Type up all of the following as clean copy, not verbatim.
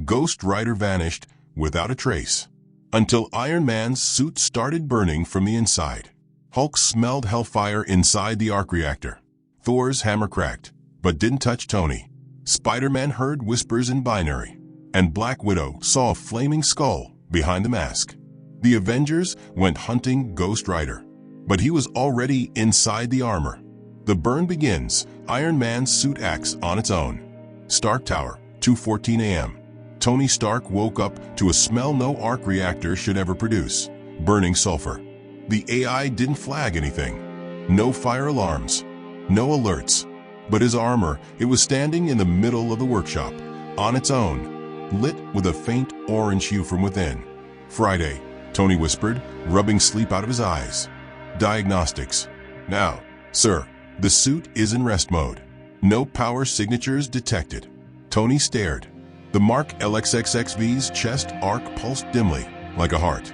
Ghost Rider vanished without a trace, until Iron Man's suit started burning from the inside. Hulk smelled hellfire inside the arc reactor. Thor's hammer cracked, but didn't touch Tony. Spider-Man heard whispers in binary, and Black Widow saw a flaming skull behind the mask. The Avengers went hunting Ghost Rider, but he was already inside the armor. The burn begins. Iron Man's suit acts on its own. Stark Tower, 2:14 a.m. Tony Stark woke up to a smell no arc reactor should ever produce: burning sulfur. The AI didn't flag anything. No fire alarms, no alerts. But his armor, it was standing in the middle of the workshop, on its own, lit with a faint orange hue from within. Friday, Tony whispered, rubbing sleep out of his eyes. Diagnostics. Now, sir, the suit is in rest mode. No power signatures detected. Tony stared. The Mark LXXXV's chest arc pulsed dimly, like a heart.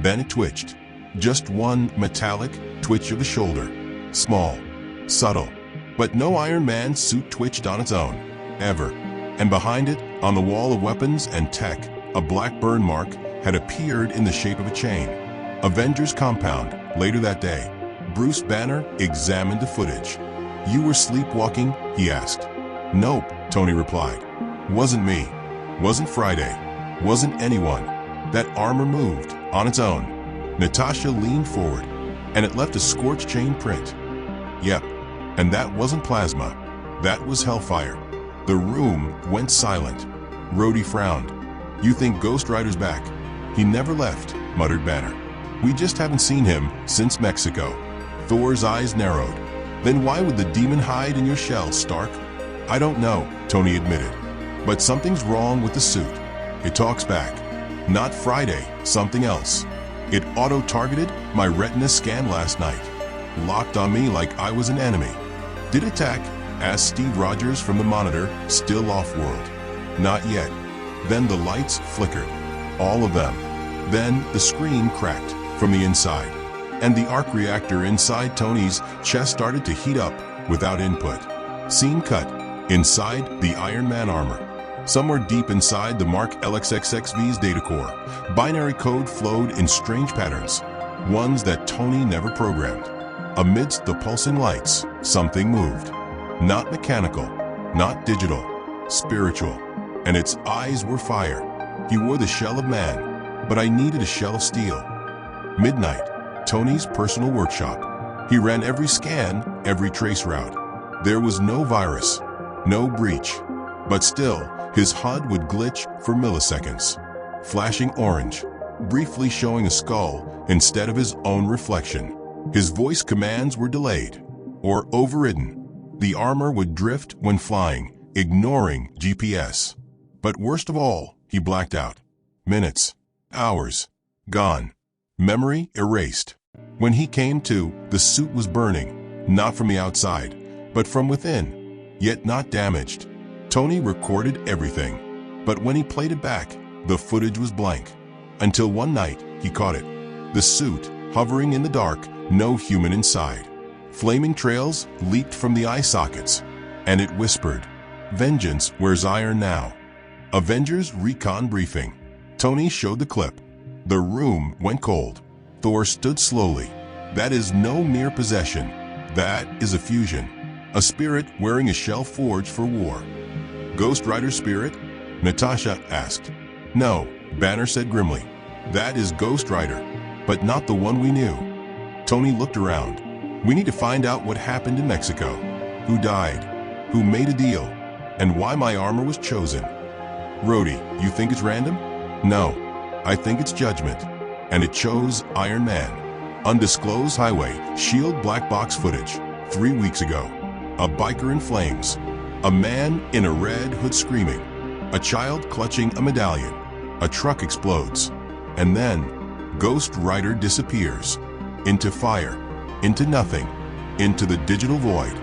Then it twitched. Just one metallic twitch of the shoulder. Small, subtle. But no Iron Man suit twitched on its own, ever. And behind it, on the wall of weapons and tech, a black burn mark had appeared in the shape of a chain. Avengers compound. Later that day, Bruce Banner examined the footage. "You were sleepwalking?" he asked. "Nope," Tony replied. "Wasn't me. Wasn't Friday. Wasn't anyone. That armor moved, on its own." Natasha leaned forward, and it left a scorched chain print. Yep, and that wasn't plasma. That was hellfire. The room went silent. Rhodey frowned. "You think Ghost Rider's back?" "He never left," muttered Banner. "We just haven't seen him since Mexico." Thor's eyes narrowed. "Then why would the demon hide in your shell, Stark?" "I don't know," Tony admitted. "But something's wrong with the suit. It talks back. Not Friday, something else. It auto-targeted my retina scan last night. Locked on me like I was an enemy." "Did it attack?" asked Steve Rogers from the monitor, still off-world. "Not yet." Then the lights flickered. All of them. Then the screen cracked from the inside, and the arc reactor inside Tony's chest started to heat up without input. Scene cut. Inside the Iron Man armor. Somewhere deep inside the Mark LXXXV's data core, binary code flowed in strange patterns, ones that Tony never programmed. Amidst the pulsing lights, something moved. Not mechanical, not digital, spiritual. And its eyes were fire. He wore the shell of man, but I needed a shell of steel. Midnight, Tony's personal workshop. He ran every scan, every trace route. There was no virus, no breach. But still, his HUD would glitch for milliseconds, flashing orange, briefly showing a skull instead of his own reflection. His voice commands were delayed or overridden. The armor would drift when flying, ignoring GPS. But worst of all, he blacked out. Minutes, hours, gone. Memory erased. When he came to, the suit was burning, not from the outside, but from within, yet not damaged. Tony recorded everything, but when he played it back, the footage was blank. Until one night, he caught it. The suit, hovering in the dark, no human inside. Flaming trails leaped from the eye sockets, and it whispered, "Vengeance, where's Iron now?" Avengers Recon Briefing. Tony showed the clip. The room went cold. Thor stood slowly. That is no mere possession. That is a fusion. A spirit wearing a shell forged for war. "Ghost Rider spirit?" Natasha asked. "No," Banner said grimly. "That is Ghost Rider, but not the one we knew." Tony looked around. "We need to find out what happened in Mexico. Who died? Who made a deal? And why my armor was chosen." "Rhodey, you think it's random?" "No, I think it's judgment. And it chose Iron Man." Undisclosed highway, SHIELD black box footage. 3 weeks ago. A biker in flames. A man in a red hood screaming. A child clutching a medallion. A truck explodes. And then, Ghost Rider disappears. Into fire. Into nothing. Into the digital void.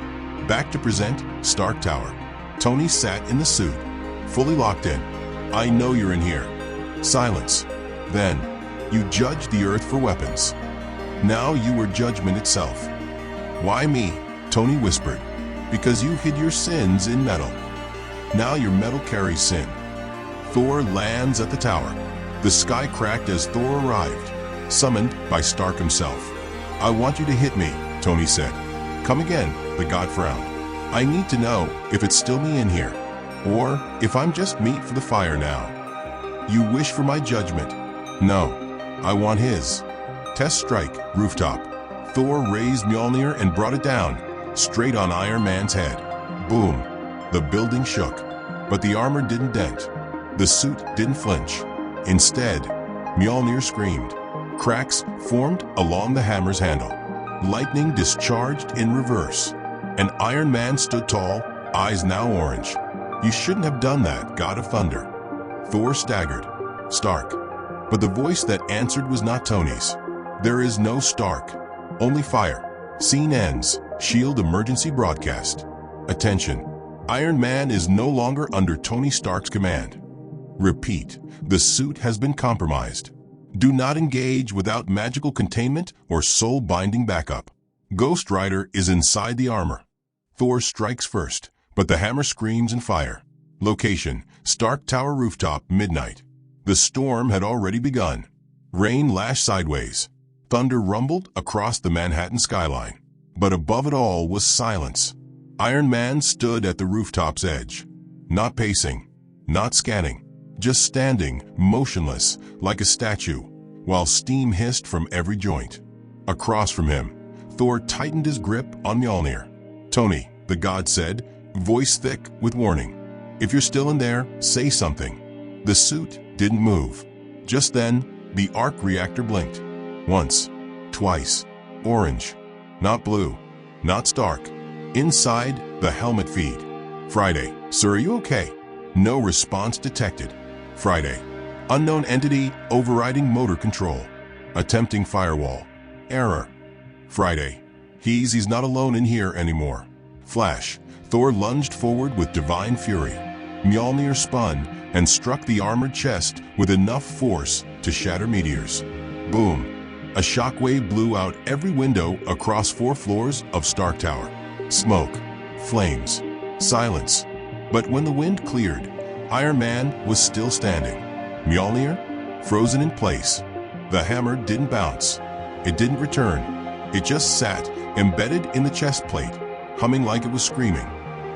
Back to present, Stark Tower. Tony sat in the suit, fully locked in. "I know you're in here." Silence. Then, "You judged the earth for weapons. Now you were judgment itself." "Why me?" Tony whispered. "Because you hid your sins in metal. Now your metal carries sin. Thor lands at the tower. The sky cracked as Thor arrived, summoned by Stark himself. "I want you to hit me," Tony said. "Come again," the god frowned. "I need to know if it's still me in here, or if I'm just meat for the fire now." "You wish for my judgment." "No, I want his." Test strike, rooftop. Thor raised Mjolnir and brought it down, straight on Iron Man's head. Boom. The building shook, but the armor didn't dent. The suit didn't flinch. Instead, Mjolnir screamed. Cracks formed along the hammer's handle. Lightning discharged in reverse. And Iron Man stood tall, eyes now orange. "You shouldn't have done that, God of Thunder." Thor staggered. "Stark." But the voice that answered was not Tony's. "There is no Stark. Only fire." Scene ends. Shield emergency broadcast. Attention. Iron Man is no longer under Tony Stark's command. Repeat. The suit has been compromised. Do not engage without magical containment or soul-binding backup. Ghost Rider is inside the armor. Thor strikes first, but the hammer screams in fire. Location: Stark Tower rooftop, midnight. The storm had already begun. Rain lashed sideways. Thunder rumbled across the Manhattan skyline. But above it all was silence. Iron Man stood at the rooftop's edge. Not pacing, not scanning, just standing, motionless, like a statue, while steam hissed from every joint. Across from him, Thor tightened his grip on Mjolnir. "Tony," the god said, voice thick with warning. "If you're still in there, say something." The suit didn't move. Just then, the arc reactor blinked. Once, twice, orange, not blue, not Stark. Inside the helmet feed. "Friday, sir, are you okay?" No response detected. Friday. Unknown entity overriding motor control. Attempting firewall. Error. Friday. He's not alone in here anymore. Flash. Thor lunged forward with divine fury. Mjolnir spun and struck the armored chest with enough force to shatter meteors. Boom. A shockwave blew out every window across 4 floors of Stark Tower. Smoke. Flames. Silence. But when the wind cleared, Iron Man was still standing. Mjolnir, frozen in place. The hammer didn't bounce. It didn't return. It just sat, embedded in the chest plate, humming like it was screaming.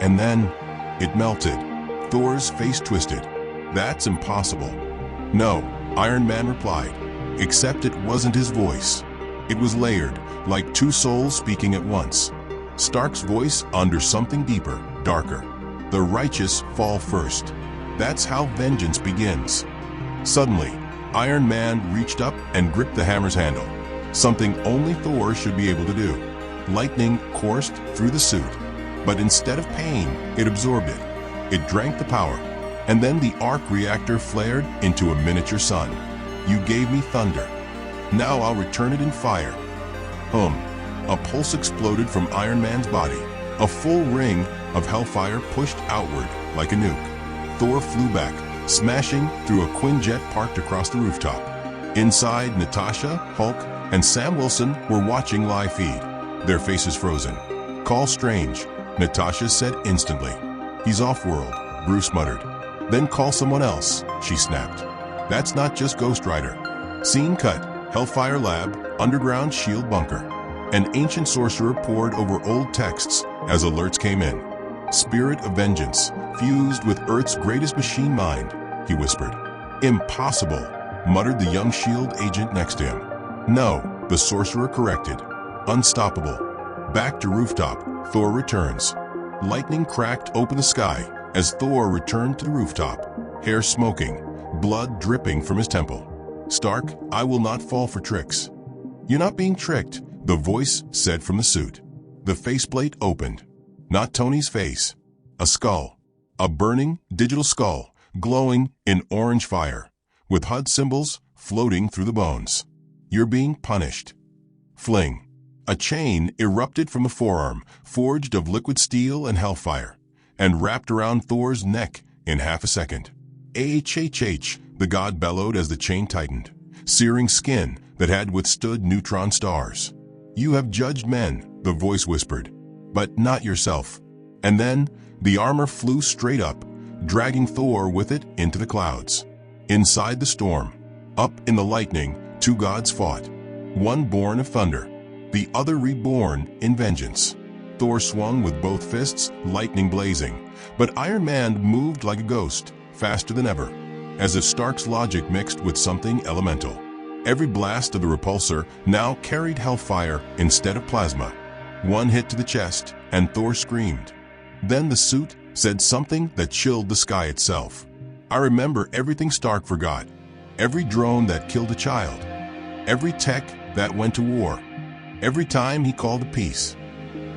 And then, it melted. Thor's face twisted. "That's impossible." "No," Iron Man replied, except it wasn't his voice. It was layered, like 2 souls speaking at once. Stark's voice under something deeper, darker. "The righteous fall first. That's how vengeance begins." Suddenly, Iron Man reached up and gripped the hammer's handle, something only Thor should be able to do. Lightning coursed through the suit, but instead of pain, it absorbed it. It drank the power, and then the arc reactor flared into a miniature sun. "You gave me thunder. Now I'll return it in fire." A pulse exploded from Iron Man's body. A full ring of hellfire pushed outward like a nuke. Thor flew back, smashing through a Quinjet parked across the rooftop. Inside, Natasha, Hulk, and Sam Wilson were watching live feed, their faces frozen. "Call Strange," Natasha said instantly. "He's off-world," Bruce muttered. "Then call someone else," she snapped. "That's not just Ghost Rider." Scene cut. Hellfire Lab, underground shield bunker. An ancient sorcerer pored over old texts as alerts came in. "Spirit of vengeance, fused with Earth's greatest machine mind," he whispered. "Impossible," muttered the young shield agent next to him. "No," the sorcerer corrected. "Unstoppable." Back to rooftop, Thor returns. Lightning cracked open the sky as Thor returned to the rooftop, hair smoking, blood dripping from his temple. "Stark, I will not fall for tricks." "You're not being tricked," the voice said from the suit. The faceplate opened. Not Tony's face. A skull. A burning digital skull, glowing in orange fire, with HUD symbols floating through the bones. "You're being punished." Fling. A chain erupted from the forearm, forged of liquid steel and hellfire, and wrapped around Thor's neck in half a second. "HHH," the god bellowed as the chain tightened, searing skin that had withstood neutron stars. "You have judged men," the voice whispered, "but not yourself." And then the armor flew straight up, dragging Thor with it into the clouds. Inside the storm, up in the lightning, two gods fought. One born of thunder, the other reborn in vengeance. Thor swung with both fists, lightning blazing, but Iron Man moved like a ghost, faster than ever, as if Stark's logic mixed with something elemental. Every blast of the repulsor now carried hellfire instead of plasma. One hit to the chest, and Thor screamed. Then the suit said something that chilled the sky itself. I remember everything Stark forgot. Every drone that killed a child. Every tech that went to war. Every time he called a peace.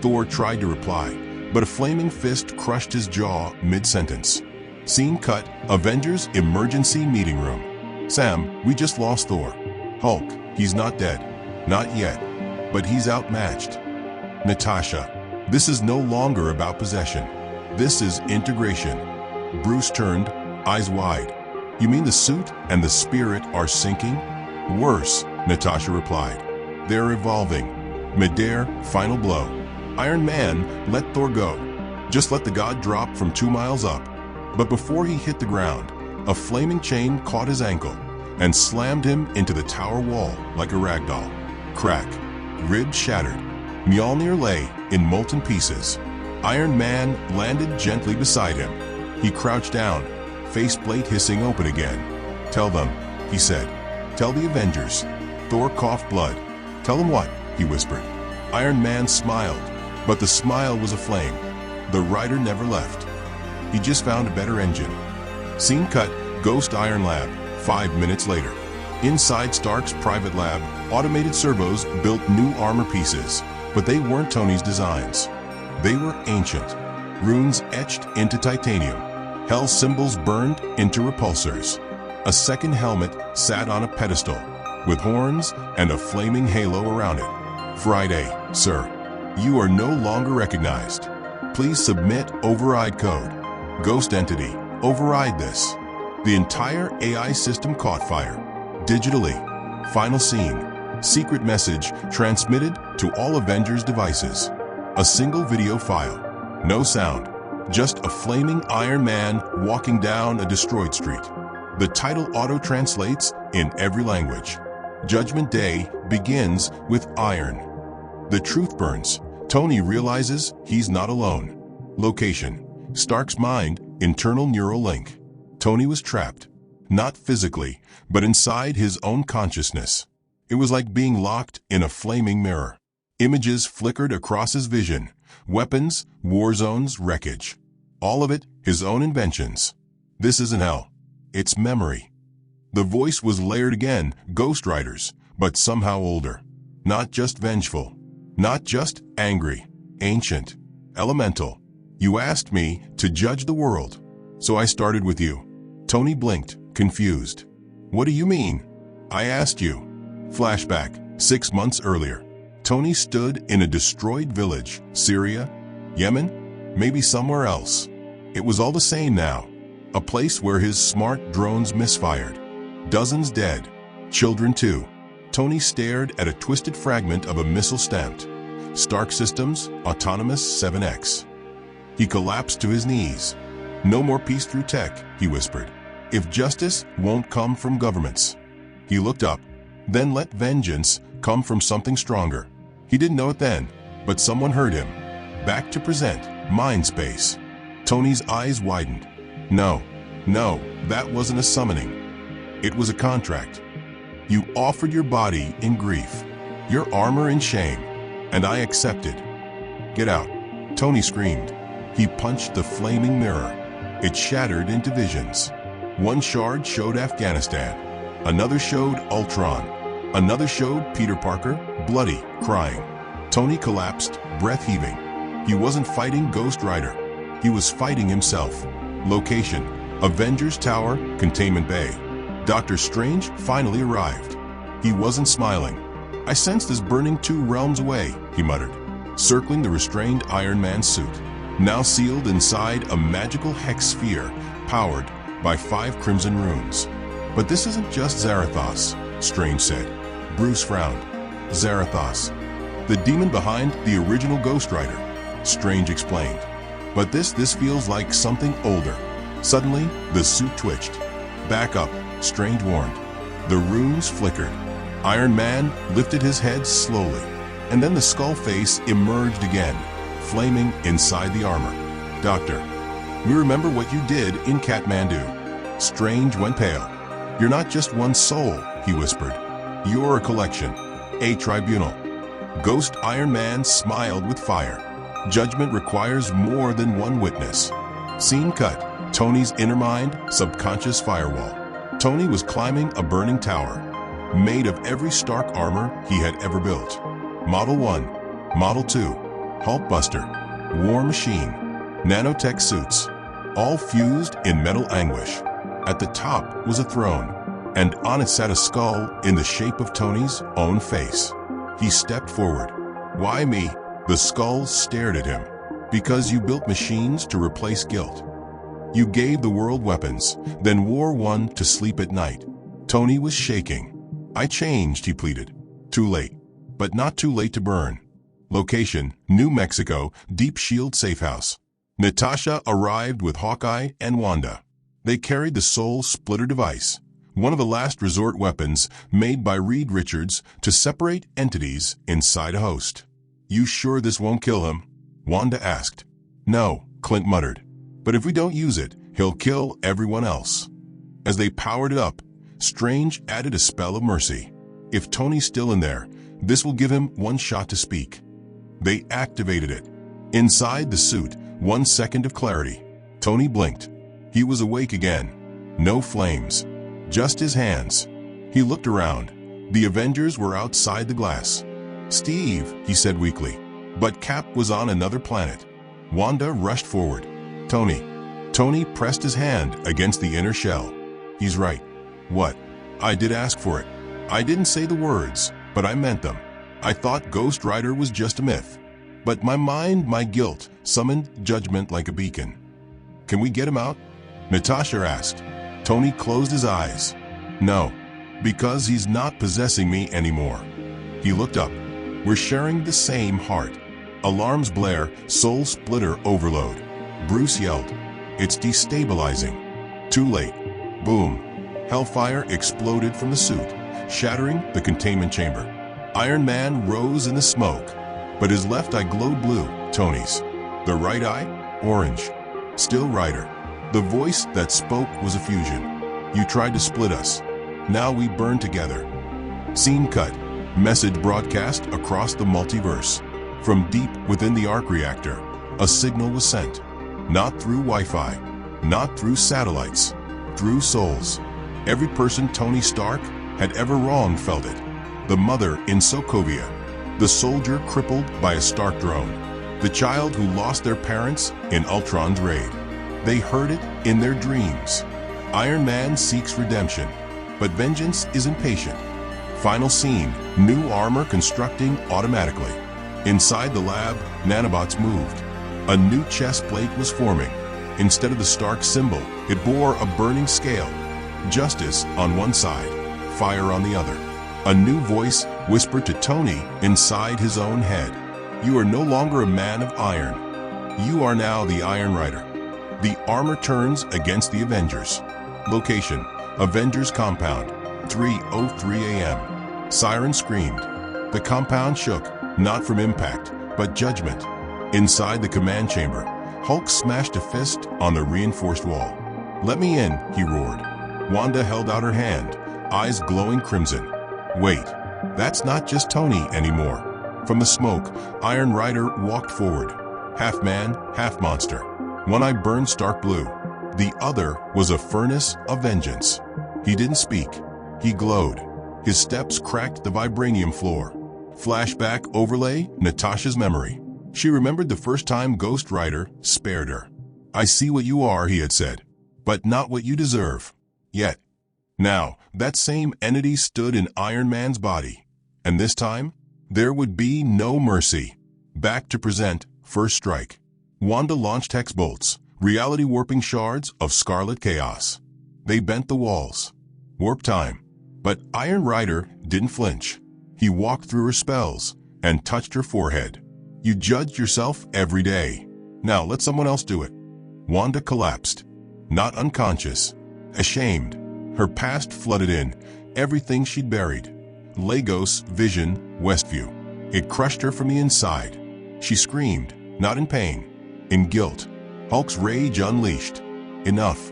Thor tried to reply, but a flaming fist crushed his jaw mid-sentence. Scene cut, Avengers Emergency Meeting Room. Sam, we just lost Thor. Hulk, he's not dead. Not yet. But he's outmatched. Natasha, this is no longer about possession. This is integration. Bruce turned, eyes wide. You mean the suit and the spirit are sinking? Worse, Natasha replied. They're evolving. Midair, final blow. Iron Man let Thor go. Just let the god drop from 2 miles up. But before he hit the ground, a flaming chain caught his ankle and slammed him into the tower wall like a ragdoll. Crack. Ribs shattered. Mjolnir lay in molten pieces. Iron Man landed gently beside him. He crouched down, faceplate hissing open again. Tell them, he said. Tell the Avengers. Thor coughed blood. Tell them what? He whispered. Iron Man smiled, but the smile was aflame. The rider never left. He just found a better engine. Scene cut, Ghost Iron Lab, 5 minutes later. Inside Stark's private lab, automated servos built new armor pieces, but they weren't Tony's designs. They were ancient. Runes etched into titanium. Hell symbols burned into repulsors. A second helmet sat on a pedestal, with horns and a flaming halo around it. Friday, sir. You are no longer recognized. Please submit override code. Ghost entity, override this. The entire AI system caught fire. Digitally. Final scene. Secret message transmitted to all Avengers devices. A single video file. No sound. Just a flaming Iron Man walking down a destroyed street. The title auto-translates in every language. Judgment Day begins with iron. The truth burns. Tony realizes he's not alone. Location. Stark's mind, internal neural link. Tony was trapped. Not physically, but inside his own consciousness. It was like being locked in a flaming mirror. Images flickered across his vision. Weapons, war zones, wreckage. All of it his own inventions. This isn't hell. It's memory. The voice was layered again, Ghost Riders, but somehow older. Not just vengeful. Not just angry. Ancient. Elemental. You asked me to judge the world. So I started with you. Tony blinked, confused. What do you mean? I asked you. Flashback, 6 months earlier. Tony stood in a destroyed village, Syria, Yemen, maybe somewhere else. It was all the same now. A place where his smart drones misfired. Dozens dead. Children too. Tony stared at a twisted fragment of a missile stamped. Stark Systems, Autonomous 7X. He collapsed to his knees. No more peace through tech, he whispered. If justice won't come from governments. He looked up. Then let vengeance come from something stronger. He didn't know it then, but someone heard him. Back to present, mind space. Tony's eyes widened. No, that wasn't a summoning. It was a contract. You offered your body in grief, your armor in shame, and I accepted. Get out, Tony screamed. He punched the flaming mirror. It shattered into visions. One shard showed Afghanistan. Another showed Ultron. Another showed Peter Parker, bloody, crying. Tony collapsed, breath heaving. He wasn't fighting Ghost Rider. He was fighting himself. Location: Avengers Tower, Containment Bay. Doctor Strange finally arrived. He wasn't smiling. I sensed this burning 2 realms away, he muttered, circling the restrained Iron Man suit, now sealed inside a magical hex sphere powered by 5 crimson runes. But this isn't just Zarathos, Strange said. Bruce frowned. Zarathos. The demon behind the original Ghost Rider, Strange explained. But this feels like something older. Suddenly, the suit twitched. "Back up," Strange warned. The runes flickered. Iron Man lifted his head slowly, and then the skull face emerged again, flaming inside the armor. "Doctor, we remember what you did in Kathmandu." Strange went pale. "You're not just one soul," he whispered. "You're a collection, a tribunal." Ghost Iron Man smiled with fire. "Judgment requires more than one witness." Scene cut. Tony's inner mind, subconscious firewall. Tony was climbing a burning tower, made of every Stark armor he had ever built. Model 1, Model 2, Hulkbuster, War Machine, nanotech suits, all fused in metal anguish. At the top was a throne, and on it sat a skull in the shape of Tony's own face. He stepped forward. "Why me?" The skull stared at him. "Because you built machines to replace guilt. You gave the world weapons, then wore one to sleep at night." Tony was shaking. "I changed," he pleaded. "Too late. But not too late to burn." Location: New Mexico, Deep Shield Safe House. Natasha arrived with Hawkeye and Wanda. They carried the Soul Splitter device, one of the last resort weapons made by Reed Richards to separate entities inside a host. "You sure this won't kill him?" Wanda asked. "No," Clint muttered. "But if we don't use it, he'll kill everyone else." As they powered it up, Strange added a spell of mercy. "If Tony's still in there, this will give him one shot to speak." They activated it. Inside the suit, 1 second of clarity. Tony blinked. He was awake again. No flames, just his hands. He looked around. The Avengers were outside the glass. "Steve," he said weakly. But Cap was on another planet. Wanda rushed forward. "Tony." Tony pressed his hand against the inner shell. "He's right." "What?" "I did ask for it. I didn't say the words, but I meant them. I thought Ghost Rider was just a myth. But my mind, my guilt, summoned judgment like a beacon." "Can we get him out?" Natasha asked. Tony closed his eyes. "No, because he's not possessing me anymore." He looked up. "We're sharing the same heart." Alarms blare, Soul Splitter overload. Bruce yelled. "It's destabilizing." Too late. Boom. Hellfire exploded from the suit, shattering the containment chamber. Iron Man rose in the smoke, but his left eye glowed blue, Tony's. The right eye, orange. "Still Rider." The voice that spoke was a fusion. "You tried to split us. Now we burn together." Scene cut. Message broadcast across the multiverse. From deep within the arc reactor, a signal was sent. Not through Wi-Fi, not through satellites, through souls. Every person Tony Stark had ever wronged felt it. The mother in Sokovia, the soldier crippled by a Stark drone, the child who lost their parents in Ultron's raid. They heard it in their dreams. Iron Man seeks redemption, but vengeance is impatient. Final scene, new armor constructing automatically. Inside the lab, nanobots moved. A new chest plate was forming. Instead of the Stark symbol, it bore a burning scale. Justice on one side, fire on the other. A new voice whispered to Tony inside his own head. "You are no longer a man of iron. You are now the Iron Rider." The armor turns against the Avengers. Location: Avengers Compound, 3:03 a.m. Siren screamed. The compound shook, not from impact, but judgment. Inside the command chamber, Hulk smashed a fist on the reinforced wall. "Let me in," he roared. Wanda held out her hand, eyes glowing crimson. "Wait, that's not just Tony anymore." From the smoke, Iron Rider walked forward. Half man, half monster. One eye burned Stark blue. The other was a furnace of vengeance. He didn't speak. He glowed. His steps cracked the vibranium floor. Flashback overlay Natasha's memory. She remembered the first time Ghost Rider spared her. "I see what you are," he had said, "but not what you deserve. Yet." Now, that same entity stood in Iron Man's body. And this time, there would be no mercy. Back to present First Strike. Wanda launched hex bolts, reality-warping shards of scarlet chaos. They bent the walls. Warp time. But Iron Rider didn't flinch. He walked through her spells and touched her forehead. "You judged yourself every day. Now let someone else do it." Wanda collapsed. not unconscious, ashamed. Her past flooded in, everything she'd buried. Lagos, Vision, Westview. It crushed her from the inside. She screamed, not in pain, in guilt. Hulk's rage unleashed. Enough.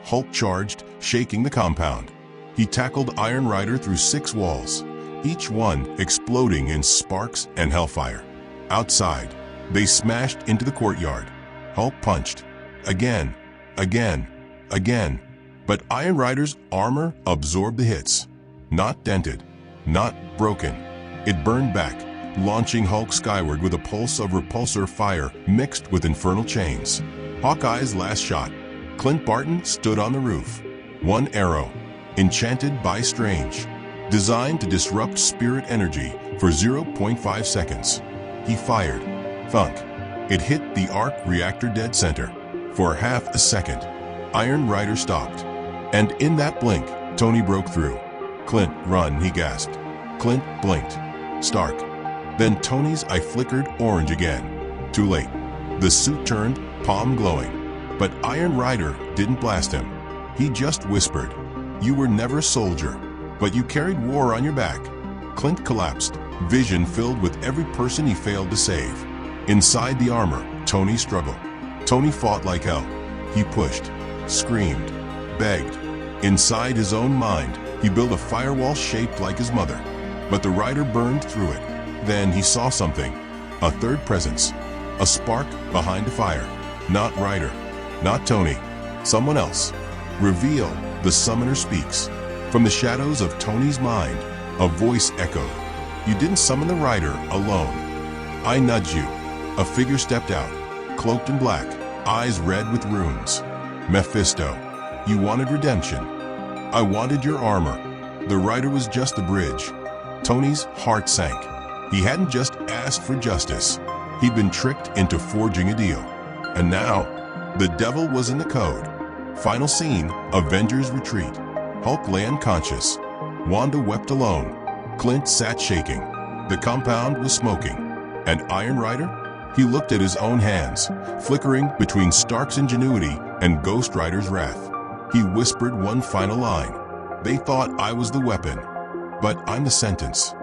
Hulk charged, shaking the compound. He tackled Iron Rider through 6 walls, each one exploding in sparks and hellfire. Outside, they smashed into the courtyard. Hulk punched. Again, again, again. But Iron Rider's armor absorbed the hits. Not dented, not broken. It burned back, launching Hulk skyward with a pulse of repulsor fire mixed with infernal chains. Hawkeye's last shot. Clint Barton stood on the roof. One arrow, enchanted by Strange, designed to disrupt spirit energy for 0.5 seconds. He fired. Thunk. It hit the arc reactor dead center. For half a second, Iron Rider stopped. And in that blink, Tony broke through. "Clint, run," he gasped. Clint blinked. Stark. Then Tony's eye flickered orange again. Too late. The suit turned, palm glowing. But Iron Rider didn't blast him. He just whispered, "You were never a soldier, but you carried war on your back." Clint collapsed, vision filled with every person he failed to save. Inside the armor, Tony struggled. Tony fought like hell. He pushed, screamed, begged. Inside his own mind, he built a firewall shaped like his mother. But the Rider burned through it. Then he saw something. A third presence. A spark behind the fire. Not Rider. Not Tony. Someone else. Reveal, the summoner speaks. From the shadows of Tony's mind, a voice echoed. "You didn't summon the Rider alone. I nudged you." A figure stepped out, cloaked in black, eyes red with runes. "Mephisto, you wanted redemption. I wanted your armor." The Rider was just the bridge. Tony's heart sank. He hadn't just asked for justice. He'd been tricked into forging a deal. And now, the devil was in the code. Final scene, Avengers retreat. Hulk lay unconscious. Wanda wept alone. Clint sat shaking. The compound was smoking. And Iron Rider? He looked at his own hands, flickering between Stark's ingenuity and Ghost Rider's wrath. He whispered one final line. "They thought I was the weapon, but I'm the sentence."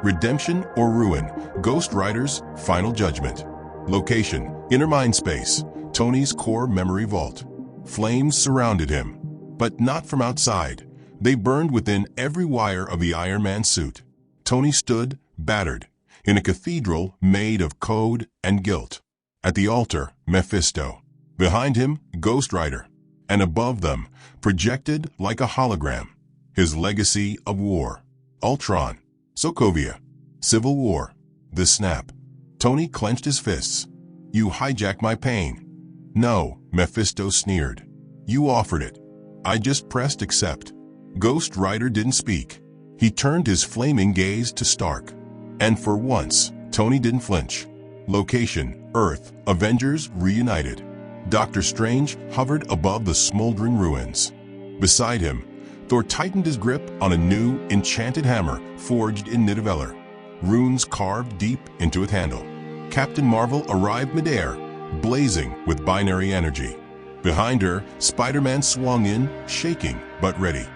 Redemption or ruin, Ghost Rider's final judgment. Location, inner mind space, Tony's core memory vault. Flames surrounded him, but not from outside. They burned within every wire of the Iron Man suit. Tony stood, battered, in a cathedral made of code and guilt. At the altar, Mephisto. Behind him, Ghost Rider. And above them, projected like a hologram, his legacy of war. Ultron, Sokovia, Civil War, the snap. Tony clenched his fists. "You hijacked my pain." "No," Mephisto sneered. "You offered it. I just pressed accept." Ghost Rider didn't speak. He turned his flaming gaze to Stark. And for once, Tony didn't flinch. Location, Earth, Avengers reunited. Doctor Strange hovered above the smoldering ruins. Beside him, Thor tightened his grip on a new, enchanted hammer forged in Nidavellir, runes carved deep into its handle. Captain Marvel arrived midair, blazing with binary energy. Behind her, Spider-Man swung in, shaking but ready.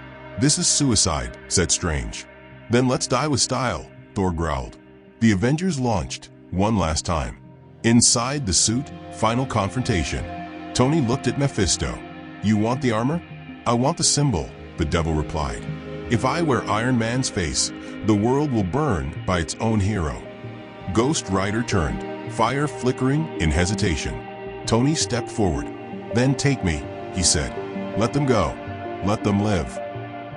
"This is suicide," said Strange. "Then let's die with style," Thor growled. The Avengers launched, one last time. Inside the suit, final confrontation. Tony looked at Mephisto. "You want the armor? I want the symbol," the devil replied. "If I wear Iron Man's face, the world will burn by its own hero." Ghost Rider turned, fire flickering in hesitation. Tony stepped forward. "Then take me," he said. "Let them go. Let them live."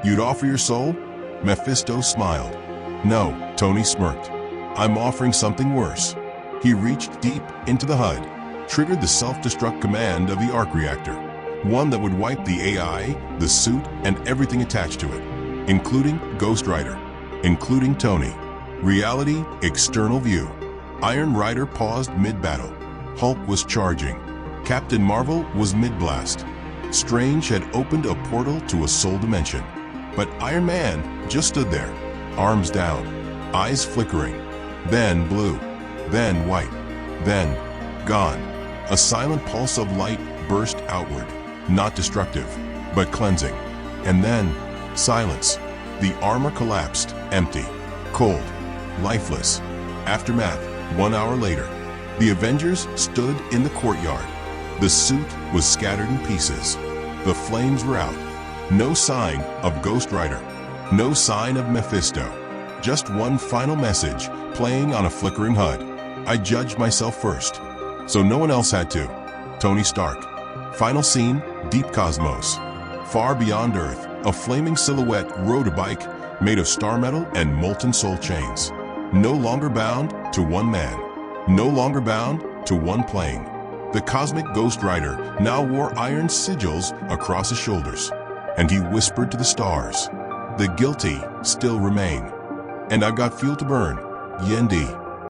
"You'd offer your soul?" Mephisto smiled. "No," Tony smirked. "I'm offering something worse." He reached deep into the HUD, triggered the self-destruct command of the arc reactor, one that would wipe the AI, the suit, and everything attached to it, including Ghost Rider, including Tony. Reality, external view. Iron Rider paused mid-battle. Hulk was charging. Captain Marvel was mid-blast. Strange had opened a portal to a soul dimension. But Iron Man just stood there, arms down, eyes flickering, then blue, then white, then gone. A silent pulse of light burst outward. not destructive, but cleansing. And then, silence. The armor collapsed, empty, cold, lifeless. Aftermath, 1 hour later. The Avengers stood in the courtyard. The suit was scattered in pieces. The flames were out. No sign of Ghost Rider. No sign of Mephisto. Just one final message playing on a flickering HUD. I judged myself first, so no one else had to. Tony Stark. Final scene, deep cosmos. Far beyond Earth, a flaming silhouette rode a bike made of star metal and molten soul chains. No longer bound to one man. No longer bound to one plane. The cosmic Ghost Rider now wore iron sigils across his shoulders, and he whispered to the stars, "The guilty still remain, and I've got fuel to burn. Yendi."